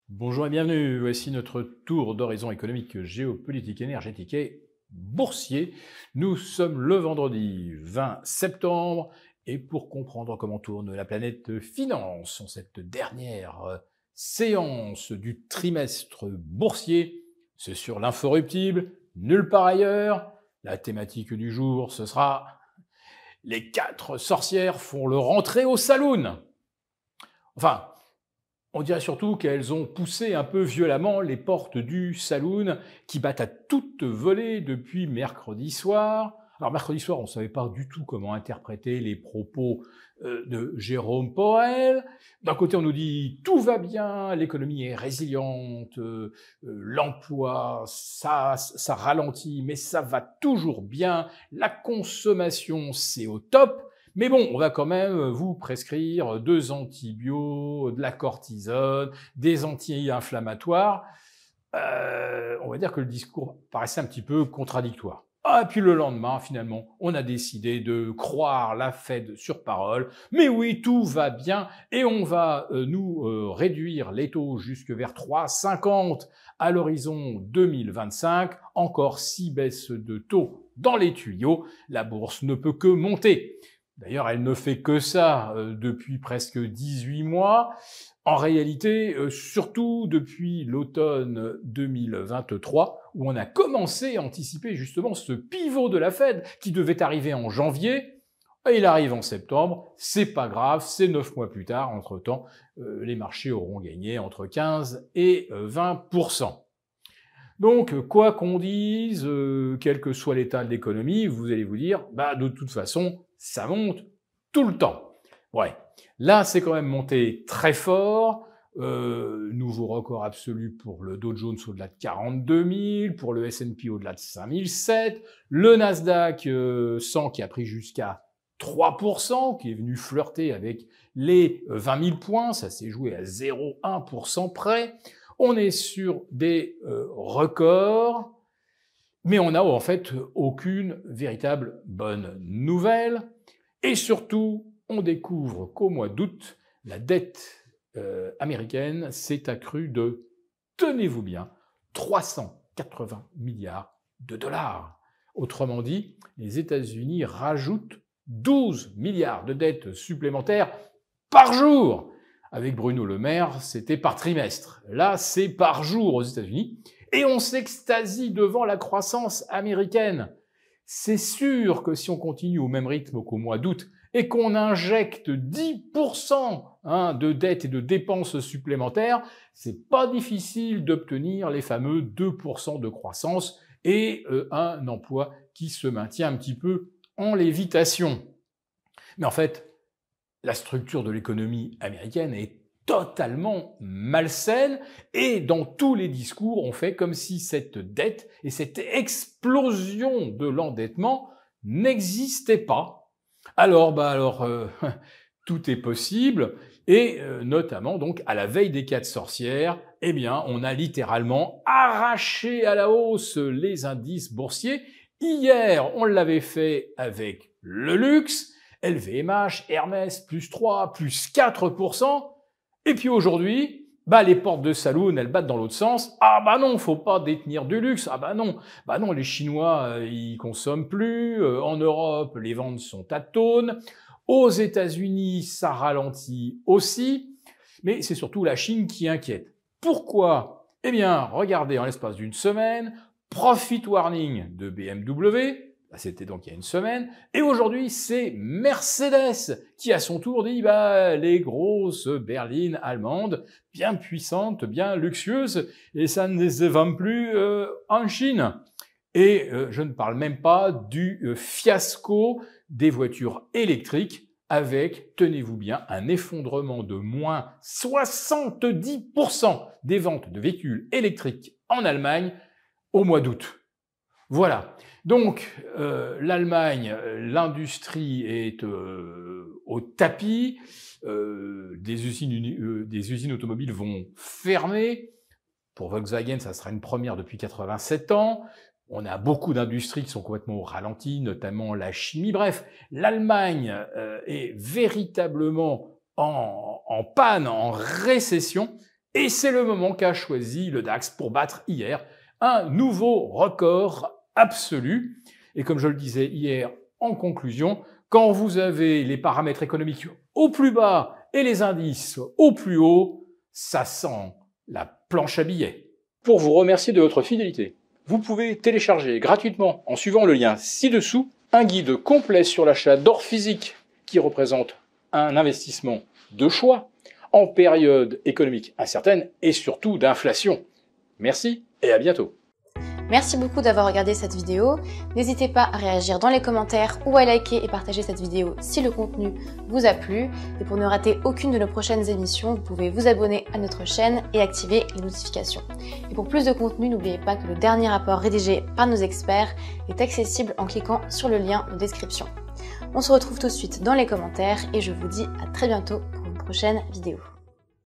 Bonjour et bienvenue, voici notre tour d'horizon économique, géopolitique, énergétique et boursier. Nous sommes le vendredi 20 septembre et pour comprendre comment tourne la planète finance en cette dernière séance du trimestre boursier, c'est sur l'inforruptible, nulle part ailleurs. La thématique du jour, ce sera les 4 sorcières font leur entrée au saloon. Enfin, on dirait surtout qu'elles ont poussé un peu violemment les portes du saloon qui battent à toute volée depuis mercredi soir. Alors mercredi soir, on ne savait pas du tout comment interpréter les propos de Jérôme Powell. D'un côté, on nous dit tout va bien, l'économie est résiliente, l'emploi, ça ralentit, mais ça va toujours bien, la consommation, c'est au top. Mais bon, on va quand même vous prescrire 2 antibiotiques, de la cortisone, des anti-inflammatoires. On va dire que le discours paraissait un petit peu contradictoire. Ah, et puis le lendemain, finalement, on a décidé de croire la Fed sur parole. Mais oui, tout va bien et on va nous réduire les taux jusque vers 3,50 à l'horizon 2025. Encore 6 baisses de taux dans les tuyaux. La bourse ne peut que monter. D'ailleurs, elle ne fait que ça depuis presque 18 mois. En réalité, surtout depuis l'automne 2023, où on a commencé à anticiper justement ce pivot de la Fed qui devait arriver en janvier. Et il arrive en septembre, c'est pas grave, c'est 9 mois plus tard. Entre-temps, les marchés auront gagné entre 15 et 20%. Donc, quoi qu'on dise, quel que soit l'état de l'économie, vous allez vous dire, de toute façon, ça monte tout le temps. Ouais. Là, c'est quand même monté très fort. Nouveau record absolu pour le Dow Jones au-delà de 42 000, pour le S&P au-delà de 5007, le Nasdaq 100 qui a pris jusqu'à 3%, qui est venu flirter avec les 20 000 points, ça s'est joué à 0,1% près. On est sur des records, mais on n'a en fait aucune véritable bonne nouvelle. Et surtout, on découvre qu'au mois d'août, la dette américaine s'est accrue de, tenez-vous bien, 380 milliards de dollars. Autrement dit, les États-Unis rajoutent 12 milliards de dettes supplémentaires par jour. Avec Bruno Le Maire, c'était par trimestre. Là, c'est par jour aux États-Unis. Et on s'extasie devant la croissance américaine. C'est sûr que si on continue au même rythme qu'au mois d'août et qu'on injecte 10% de dettes et de dépenses supplémentaires, c'est pas difficile d'obtenir les fameux 2% de croissance et un emploi qui se maintient un petit peu en lévitation. Mais en fait, la structure de l'économie américaine est totalement malsaine et dans tous les discours, on fait comme si cette dette et cette explosion de l'endettement n'existaient pas. Alors, tout est possible et notamment donc à la veille des 4 sorcières, eh bien, on a littéralement arraché à la hausse les indices boursiers. Hier, on l'avait fait avec le luxe. LVMH, Hermès, plus 3, plus 4%. Et puis aujourd'hui, les portes de saloon, elles battent dans l'autre sens. Ah non, faut pas détenir du luxe. Ah non, les Chinois, ils consomment plus. En Europe, les ventes sont atones. Aux États-Unis, ça ralentit aussi. Mais c'est surtout la Chine qui inquiète. Pourquoi? Eh bien, regardez, en l'espace d'une semaine, profit warning de BMW. C'était donc il y a une semaine. Et aujourd'hui, c'est Mercedes qui, à son tour, dit les grosses berlines allemandes, bien puissantes, bien luxueuses, et ça ne se vend plus en Chine. Et je ne parle même pas du fiasco des voitures électriques avec, tenez-vous bien, un effondrement de moins 70% des ventes de véhicules électriques en Allemagne au mois d'août. Voilà. Donc, l'Allemagne, l'industrie est au tapis, des usines automobiles vont fermer. Pour Volkswagen, ça sera une première depuis 87 ans. On a beaucoup d'industries qui sont complètement au ralenti, notamment la chimie. Bref, l'Allemagne est véritablement en panne, en récession. Et c'est le moment qu'a choisi le DAX pour battre hier un nouveau record absolu. Et comme je le disais hier en conclusion, quand vous avez les paramètres économiques au plus bas et les indices au plus haut, ça sent la planche à billets. Pour vous remercier de votre fidélité, vous pouvez télécharger gratuitement en suivant le lien ci-dessous un guide complet sur l'achat d'or physique qui représente un investissement de choix en période économique incertaine et surtout d'inflation. Merci et à bientôt. Merci beaucoup d'avoir regardé cette vidéo. N'hésitez pas à réagir dans les commentaires ou à liker et partager cette vidéo si le contenu vous a plu. Et pour ne rater aucune de nos prochaines émissions, vous pouvez vous abonner à notre chaîne et activer les notifications. Et pour plus de contenu, n'oubliez pas que le dernier rapport rédigé par nos experts est accessible en cliquant sur le lien de description. On se retrouve tout de suite dans les commentaires et je vous dis à très bientôt pour une prochaine vidéo.